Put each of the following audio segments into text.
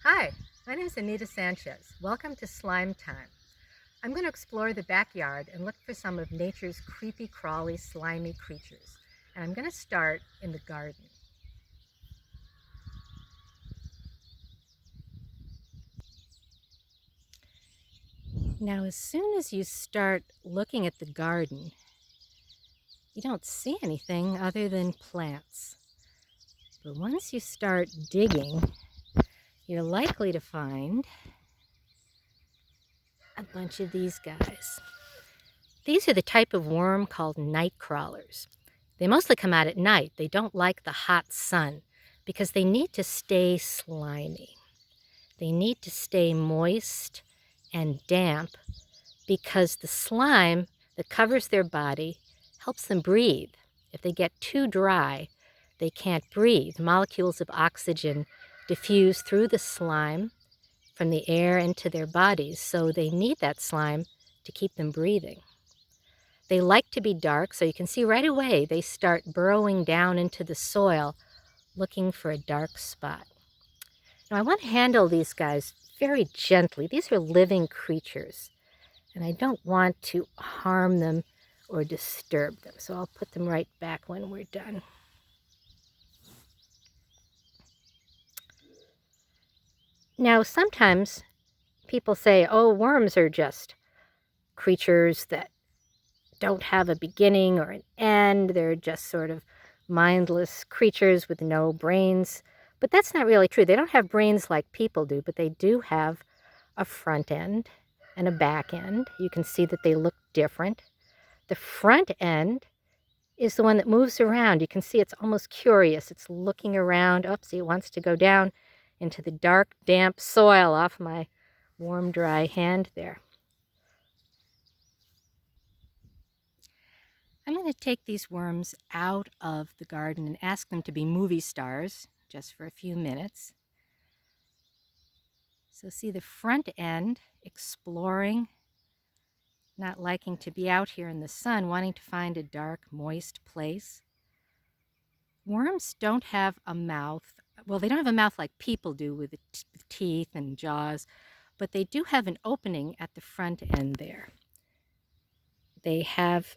Hi, my name is Anita Sanchez. Welcome to Slime Time. I'm going to explore the backyard and look for some of nature's creepy, crawly, slimy creatures. And I'm going to start in the garden. Now, as soon as you start looking at the garden, you don't see anything other than plants. But once you start digging, you're likely to find a bunch of these guys. These are the type of worm called night crawlers. They mostly come out at night. They don't like the hot sun because they need to stay slimy. They need to stay moist and damp because the slime that covers their body helps them breathe. If they get too dry, they can't breathe. Molecules of oxygen diffuse through the slime from the air into their bodies, so they need that slime to keep them breathing. They like to be dark, so you can see right away they start burrowing down into the soil looking for a dark spot. Now I want to handle these guys very gently. These are living creatures, and I don't want to harm them or disturb them, so I'll put them right back when we're done. Now sometimes people say, oh, worms are just creatures that don't have a beginning or an end. They're just sort of mindless creatures with no brains. But that's not really true. They don't have brains like people do, but they do have a front end and a back end. You can see that they look different. The front end is the one that moves around. You can see it's almost curious. It's looking around. Oopsie, it wants to go down into the dark, damp soil off my warm, dry hand there. I'm going to take these worms out of the garden and ask them to be movie stars just for a few minutes. So see the front end exploring, not liking to be out here in the sun, wanting to find a dark, moist place. Worms don't have a mouth. Well, they don't have a mouth like people do with teeth and jaws, but they do have an opening at the front end there. They have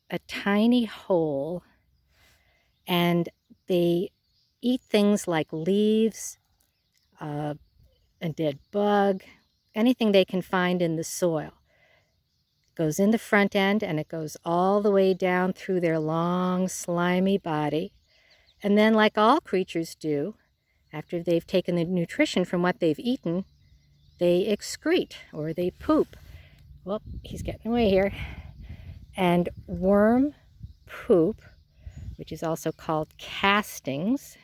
a tiny hole, and they eat things like leaves, a dead bug, anything they can find in the soil. It goes in the front end and it goes all the way down through their long, slimy body. And then, like all creatures do, after they've taken the nutrition from what they've eaten, they excrete or they poop. Well, he's getting away here. And worm poop, which is also called castings,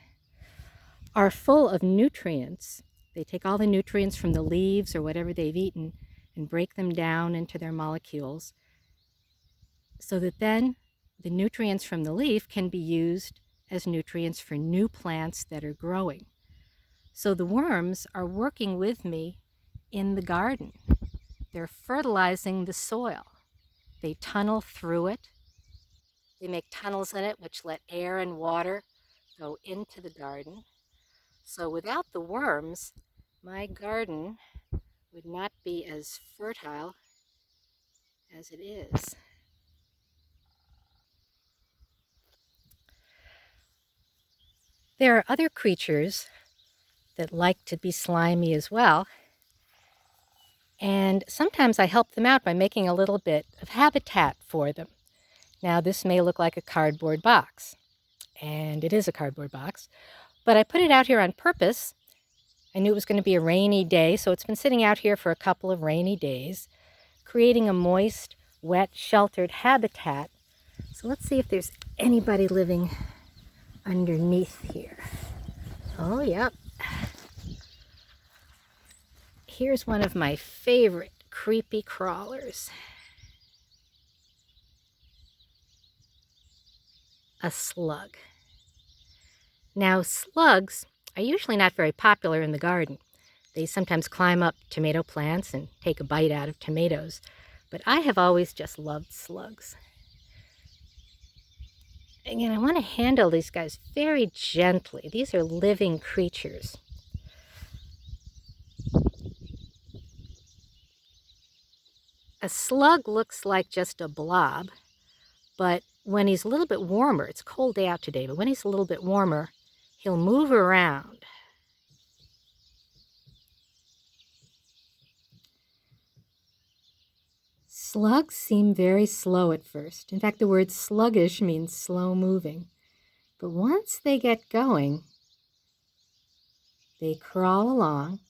are full of nutrients. They take all the nutrients from the leaves or whatever they've eaten and break them down into their molecules so that then the nutrients from the leaf can be used as nutrients for new plants that are growing. So the worms are working with me in the garden. They're fertilizing the soil. They tunnel through it. They make tunnels in it which let air and water go into the garden. So without the worms, my garden would not be as fertile as it is. There are other creatures that like to be slimy as well, and sometimes I help them out by making a little bit of habitat for them. Now, this may look like a cardboard box, and it is a cardboard box, but I put it out here on purpose. I knew it was going to be a rainy day, so it's been sitting out here for a couple of rainy days, creating a moist, wet, sheltered habitat. So let's see if there's anybody living underneath here. Oh, yep. Here's one of my favorite creepy crawlers. A slug. Now, slugs are usually not very popular in the garden. They sometimes climb up tomato plants and take a bite out of tomatoes, but I have always just loved slugs. Again, I want to handle these guys very gently. These are living creatures. A slug looks like just a blob, but when he's a little bit warmer, it's a cold day out today, but when he's a little bit warmer, he'll move around. Slugs seem very slow at first. In fact, the word sluggish means slow moving. But once they get going, they crawl along.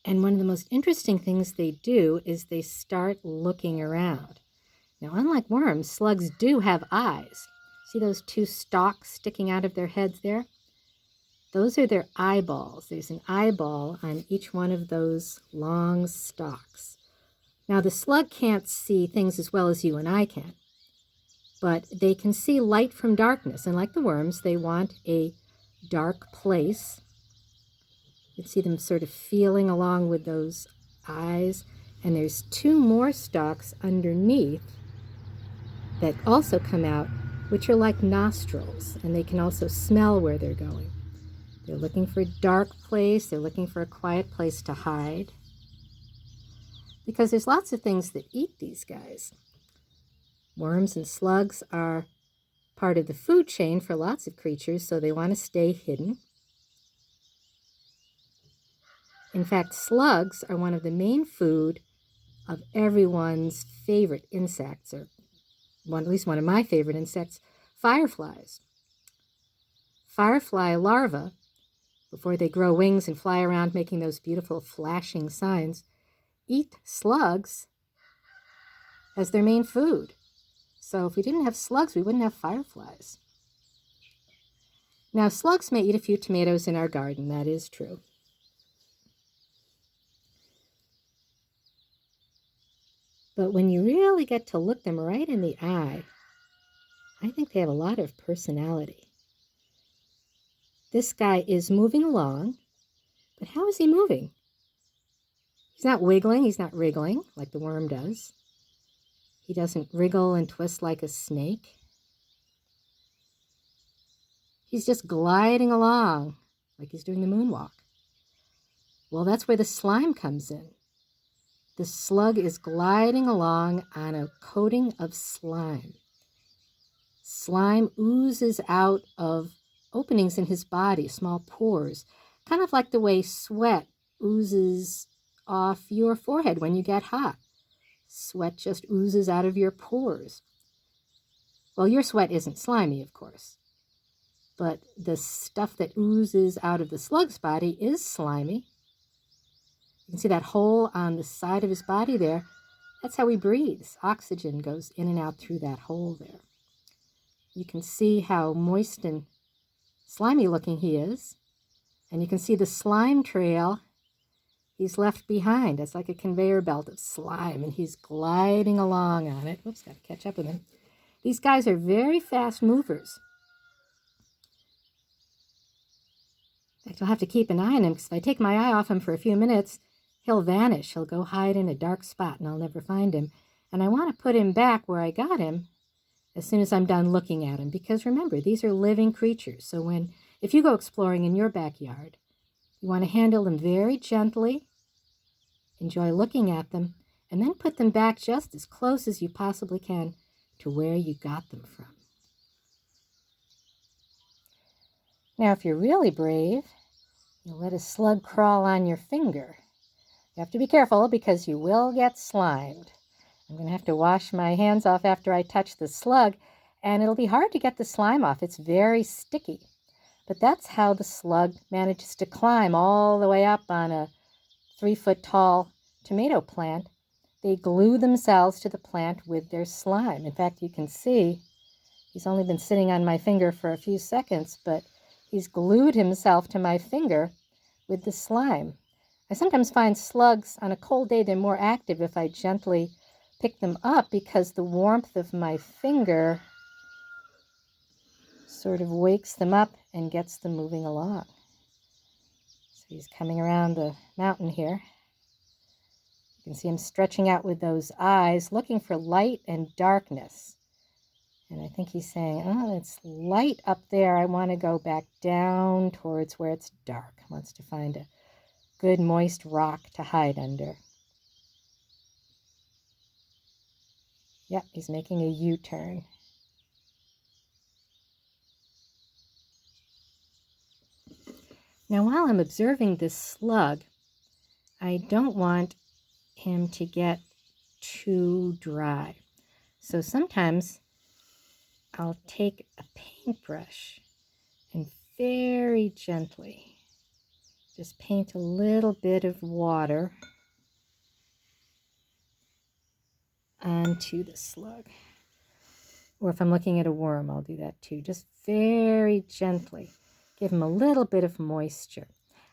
And one of the most interesting things they do is they start looking around. Now, unlike worms, slugs do have eyes. See those two stalks sticking out of their heads there? Those are their eyeballs. There's an eyeball on each one of those long stalks. Now, the slug can't see things as well as you and I can, but they can see light from darkness. And like the worms, they want a dark place. You can see them sort of feeling along with those eyes. And there's two more stalks underneath that also come out, which are like nostrils, and they can also smell where they're going. They're looking for a dark place. They're looking for a quiet place to hide. Because there's lots of things that eat these guys. Worms and slugs are part of the food chain for lots of creatures, so they want to stay hidden. In fact, slugs are one of the main food of everyone's favorite insects, or at least one of my favorite insects, fireflies. Firefly larvae, before they grow wings and fly around making those beautiful flashing signs, eat slugs as their main food. So if we didn't have slugs, we wouldn't have fireflies. Now, slugs may eat a few tomatoes in our garden. That is true. But when you really get to look them right in the eye, I think they have a lot of personality. This guy is moving along, but how is he moving? He's not wiggling, he's not wriggling like the worm does. He doesn't wriggle and twist like a snake. He's just gliding along like he's doing the moonwalk. Well, that's where the slime comes in. The slug is gliding along on a coating of slime. Slime oozes out of openings in his body, small pores, kind of like the way sweat oozes off your forehead when you get hot. Sweat just oozes out of your pores. Well, your sweat isn't slimy, of course, but the stuff that oozes out of the slug's body is slimy. You can see that hole on the side of his body there. That's how he breathes. Oxygen goes in and out through that hole there. You can see how moist and slimy looking he is. And you can see the slime trail he's left behind. It's like a conveyor belt of slime, and he's gliding along on it. Whoops, got to catch up with him. These guys are very fast movers. In fact, I'll have to keep an eye on him, because if I take my eye off him for a few minutes, he'll vanish. He'll go hide in a dark spot, and I'll never find him. And I want to put him back where I got him as soon as I'm done looking at him, because remember, these are living creatures. So if you go exploring in your backyard, you want to handle them very gently, enjoy looking at them, and then put them back just as close as you possibly can to where you got them from. Now, if you're really brave, you'll let a slug crawl on your finger. You have to be careful because you will get slimed. I'm going to have to wash my hands off after I touch the slug, and it'll be hard to get the slime off. It's very sticky. But that's how the slug manages to climb all the way up on a 3-foot-tall tomato plant. They glue themselves to the plant with their slime. In fact, you can see he's only been sitting on my finger for a few seconds, but he's glued himself to my finger with the slime. I sometimes find slugs on a cold day, they're more active if I gently pick them up, because the warmth of my finger sort of wakes them up and gets them moving along. So he's coming around the mountain here. You can see him stretching out with those eyes, looking for light and darkness. And I think he's saying, oh, it's light up there. I want to go back down towards where it's dark. He wants to find a good moist rock to hide under. Yep, he's making a U-turn. Now, while I'm observing this slug, I don't want him to get too dry. So sometimes I'll take a paintbrush and very gently just paint a little bit of water onto the slug. Or if I'm looking at a worm, I'll do that too. Just very gently give him a little bit of moisture.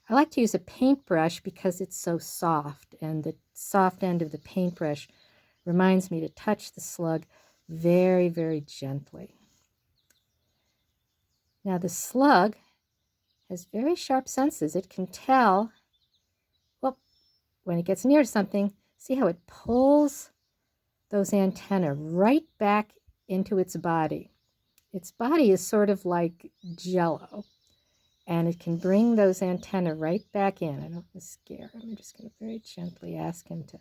I like to use a paintbrush because it's so soft, and the soft end of the paintbrush reminds me to touch the slug very, very gently. Now the slug has very sharp senses. It can tell, well, when it gets near something, see how it pulls those antennae right back into its body. Its body is sort of like jello, and it can bring those antennae right back in. I don't want to scare him. I'm just going to very gently ask him to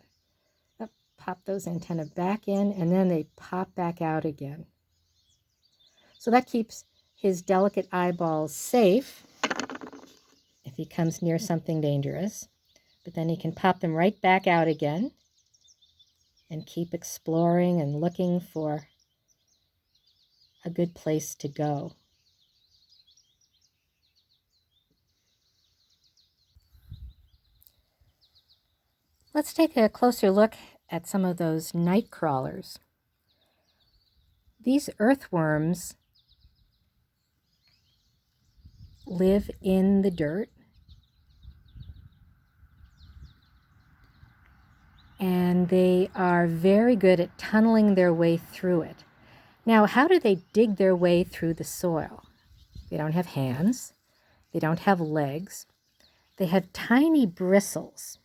pop those antennae back in, and then they pop back out again. So that keeps his delicate eyeballs safe if he comes near something dangerous. But then he can pop them right back out again and keep exploring and looking for a good place to go. Let's take a closer look at some of those night crawlers. These earthworms live in the dirt, and they are very good at tunneling their way through it. Now, how do they dig their way through the soil? They don't have hands. They don't have legs. They have tiny bristles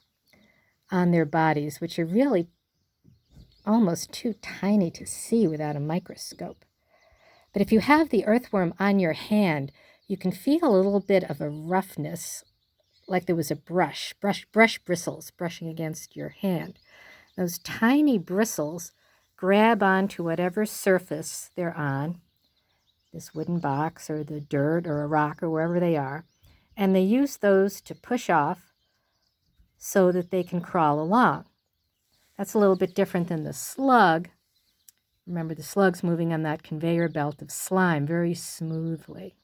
on their bodies, which are really almost too tiny to see without a microscope. But if you have the earthworm on your hand, you can feel a little bit of a roughness, like there was a brush bristles brushing against your hand. Those tiny bristles grab onto whatever surface they're on, this wooden box or the dirt or a rock or wherever they are, and they use those to push off so that they can crawl along. That's a little bit different than the slug. Remember, the slug's moving on that conveyor belt of slime very smoothly.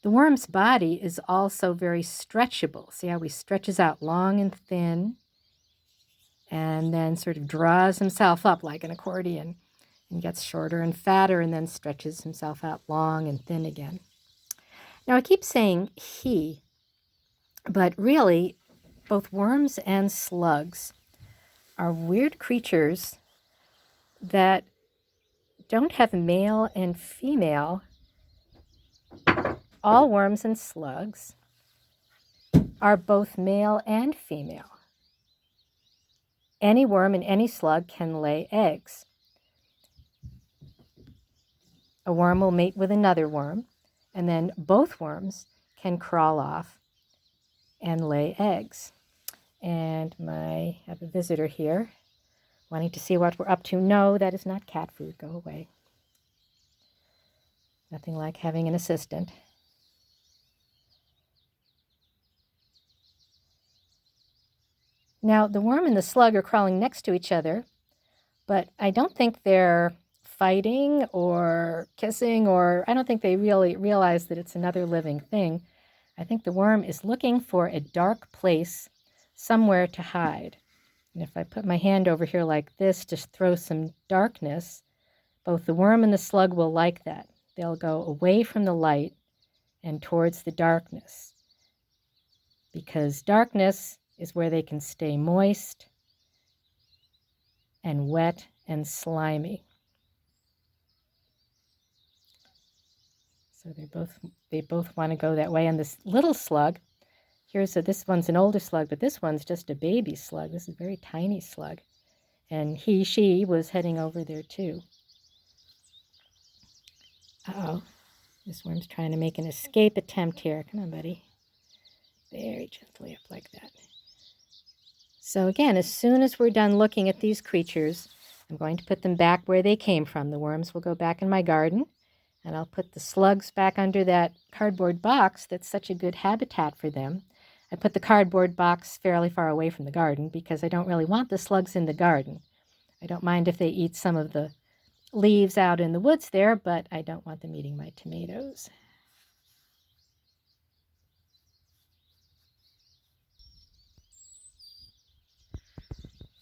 The worm's body is also very stretchable. See how he stretches out long and thin and then sort of draws himself up like an accordion and gets shorter and fatter and then stretches himself out long and thin again. Now, I keep saying he, but really, both worms and slugs are weird creatures that don't have male and female. All worms and slugs are both male and female. Any worm and any slug can lay eggs. A worm will mate with another worm, and then both worms can crawl off and lay eggs. And I have a visitor here wanting to see what we're up to. No, that is not cat food. Go away. Nothing like having an assistant. Now, the worm and the slug are crawling next to each other, but I don't think they're fighting or kissing, or I don't think they really realize that it's another living thing. I think the worm is looking for a dark place somewhere to hide. And if I put my hand over here like this to throw some darkness, both the worm and the slug will like that. They'll go away from the light and towards the darkness, because darkness is where they can stay moist and wet and slimy. So they both want to go that way. And this little slug, this one's an older slug, but this one's just a baby slug. This is a very tiny slug. And she was heading over there too. Uh-oh, this worm's trying to make an escape attempt here. Come on, buddy. Very gently up like that. So again, as soon as we're done looking at these creatures, I'm going to put them back where they came from. The worms will go back in my garden, and I'll put the slugs back under that cardboard box that's such a good habitat for them. I put the cardboard box fairly far away from the garden because I don't really want the slugs in the garden. I don't mind if they eat some of the leaves out in the woods there, but I don't want them eating my tomatoes.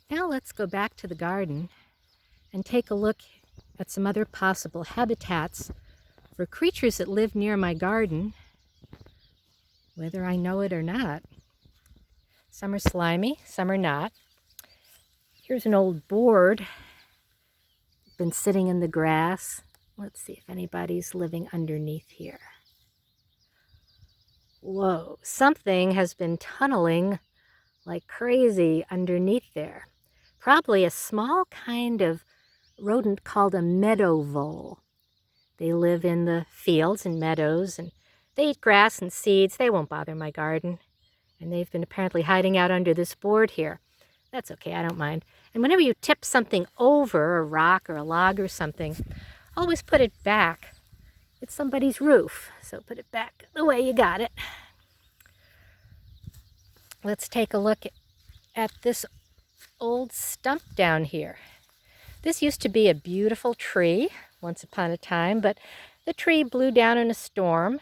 Now let's go back to the garden and take a look at some other possible habitats for creatures that live near my garden, whether I know it or not. Some are slimy, some are not. Here's an old board, been sitting in the grass. Let's see if anybody's living underneath here. Whoa, something has been tunneling like crazy underneath there. Probably a small kind of rodent called a meadow vole. They live in the fields and meadows, and they eat grass and seeds. They won't bother my garden. And they've been apparently hiding out under this board here. That's okay, I don't mind. And whenever you tip something over, a rock or a log or something, always put it back. It's somebody's roof, so put it back the way you got it. Let's take a look at this old stump down here. This used to be a beautiful tree once upon a time, but the tree blew down in a storm.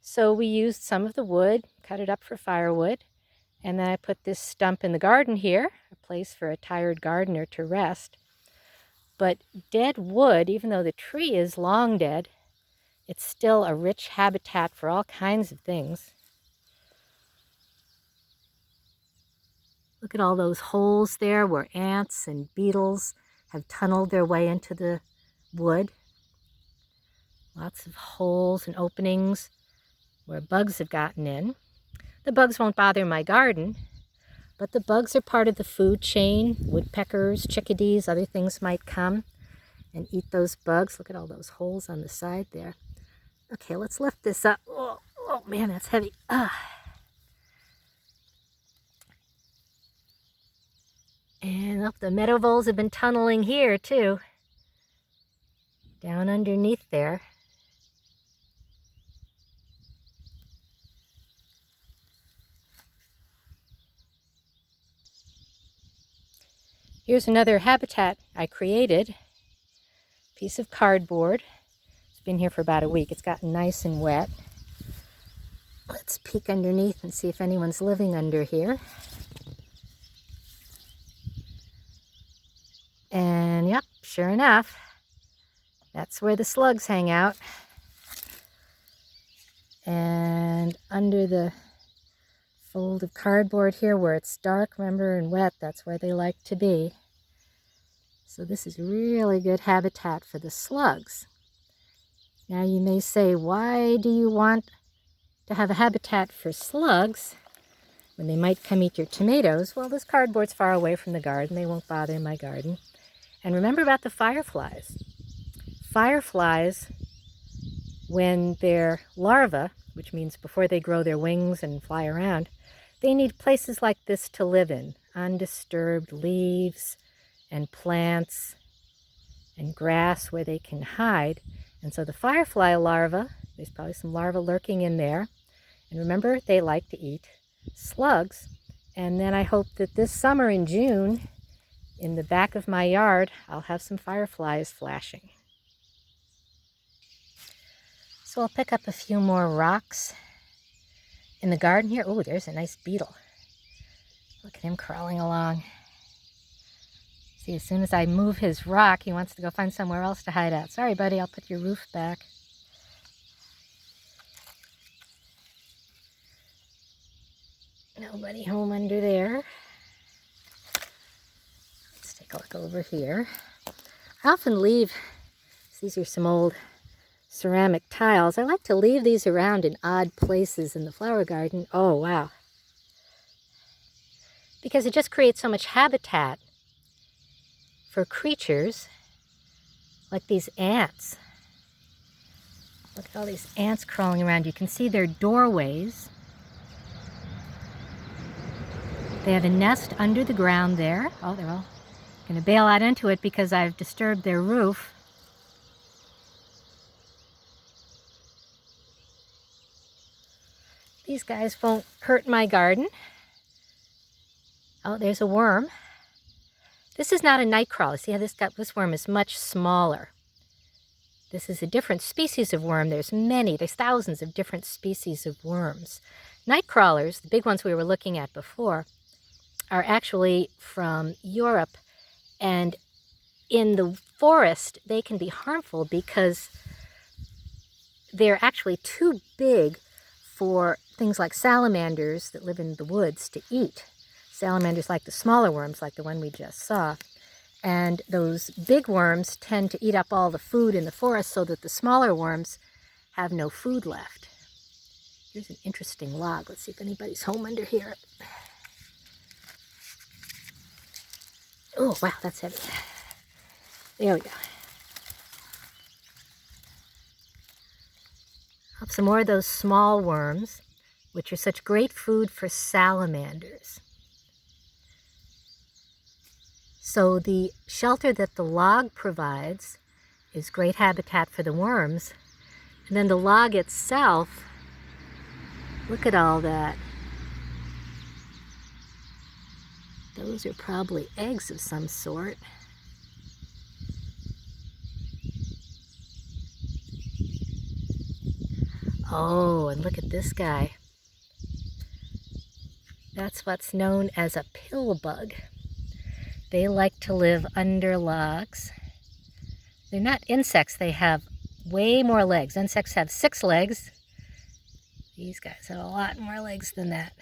So we used some of the wood, cut it up for firewood, and then I put this stump in the garden here, a place for a tired gardener to rest. But dead wood, even though the tree is long dead, it's still a rich habitat for all kinds of things. Look at all those holes there where ants and beetles have tunneled their way into the wood. Lots of holes and openings where bugs have gotten in. The bugs won't bother my garden, but the bugs are part of the food chain. Woodpeckers, chickadees, other things might come and eat those bugs. Look at all those holes on the side there. Okay, let's lift this up. Oh man, that's heavy. And up the meadow voles have been tunneling here too, down underneath there. Here's another habitat I created. Piece of cardboard. It's been here for about a week. It's gotten nice and wet. Let's peek underneath and see if anyone's living under here. And yep, sure enough, that's where the slugs hang out. And under the fold of cardboard here where it's dark, remember, and wet, that's where they like to be. So this is really good habitat for the slugs. Now you may say, why do you want to have a habitat for slugs when they might come eat your tomatoes? Well, this cardboard's far away from the garden. They won't bother my garden. And remember about the fireflies. Fireflies, when they're larvae, which means before they grow their wings and fly around, they need places like this to live in. Undisturbed leaves and plants and grass where they can hide. And so the firefly larvae, there's probably some larvae lurking in there. And remember, they like to eat slugs. And then I hope that this summer in June, in the back of my yard, I'll have some fireflies flashing. So I'll pick up a few more rocks in the garden here. Oh, there's a nice beetle. Look at him crawling along. See, as soon as I move his rock, he wants to go find somewhere else to hide out. Sorry, buddy, I'll put your roof back. Nobody home under there. Let's take a look over here. I often leave, these are some old ceramic tiles. I like to leave these around in odd places in the flower garden. Oh, wow. Because it just creates so much habitat for creatures like these ants. Look at all these ants crawling around. You can see their doorways. They have a nest under the ground there. Oh, they're all Gonna bail out into it because I've disturbed their roof. These guys won't hurt my garden. Oh, there's a worm. This is not a nightcrawler. See how this worm is much smaller. This is a different species of worm. There's thousands of different species of worms. Nightcrawlers, the big ones we were looking at before, are actually from Europe, and in the forest they can be harmful because they're actually too big for things like salamanders that live in the woods to eat. Salamanders like the smaller worms, like the one we just saw. And those big worms tend to eat up all the food in the forest so that the smaller worms have no food left. Here's an interesting log. Let's see if anybody's home under here. Oh, wow, that's heavy. There we go. Up some more of those small worms, which are such great food for salamanders. So the shelter that the log provides is great habitat for the worms. And then the log itself, look at all that. Those are probably eggs of some sort. Oh, and look at this guy. That's what's known as a pill bug. They like to live under logs. They're not insects. They have way more legs. Insects have 6 legs. These guys have a lot more legs than that.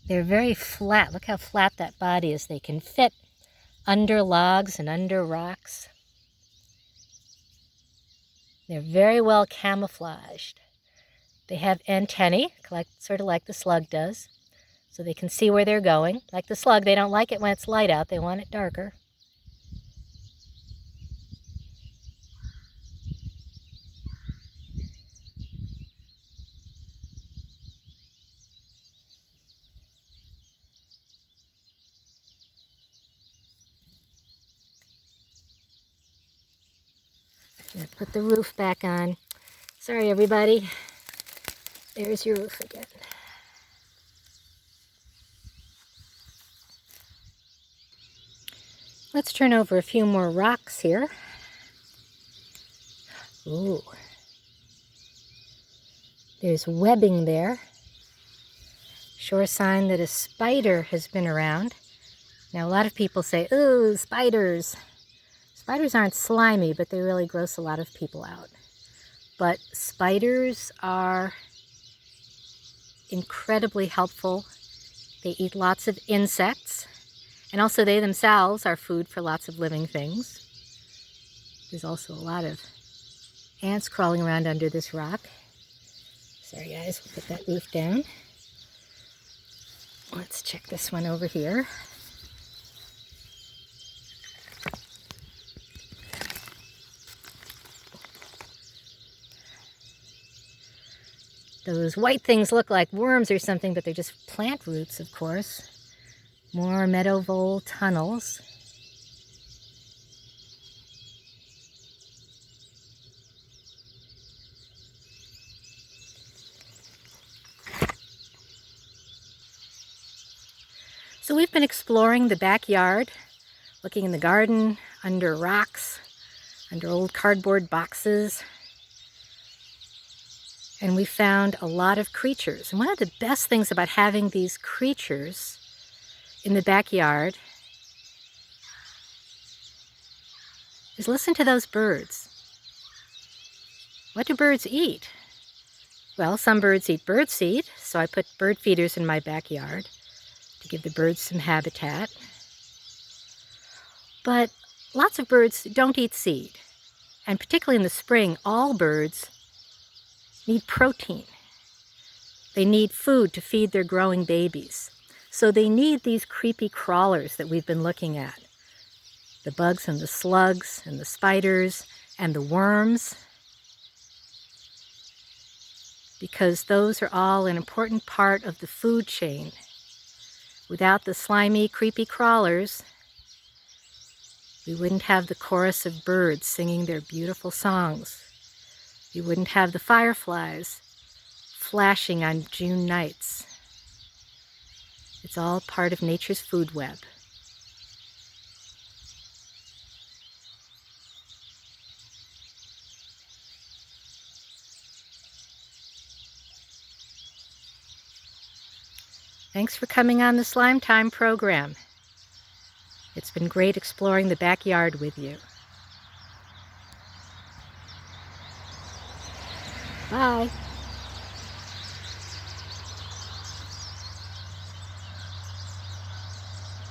They're very flat. Look how flat that body is. They can fit under logs and under rocks. They're very well camouflaged. They have antennae, sort of like the slug does, so they can see where they're going. Like the slug, they don't like it when it's light out. They want it darker. I'm gonna put the roof back on. Sorry, everybody. There's your roof again. Let's turn over a few more rocks here. Ooh. There's webbing there. Sure sign that a spider has been around. Now, a lot of people say, ooh, spiders. Spiders aren't slimy, but they really gross a lot of people out. But spiders are incredibly helpful. They eat lots of insects, and also they themselves are food for lots of living things. There's also a lot of ants crawling around under this rock. Sorry guys, we'll put that roof down. Let's check this one over here. Those white things look like worms or something, but they're just plant roots, of course. More meadow vole tunnels. So we've been exploring the backyard, looking in the garden, under rocks, under old cardboard boxes. And we found a lot of creatures. And one of the best things about having these creatures in the backyard is listen to those birds. What do birds eat? Well, some birds eat birdseed, so I put bird feeders in my backyard to give the birds some habitat. But lots of birds don't eat seed. And particularly in the spring, all birds need protein. They need food to feed their growing babies. So they need these creepy crawlers that we've been looking at. The bugs and the slugs and the spiders and the worms. Because those are all an important part of the food chain Without the slimy, creepy crawlers, we wouldn't have the chorus of birds singing their beautiful songs. We wouldn't have the fireflies flashing on June nights. It's all part of nature's food web. Thanks for coming on the Slime Time program. It's been great exploring the backyard with you. Bye.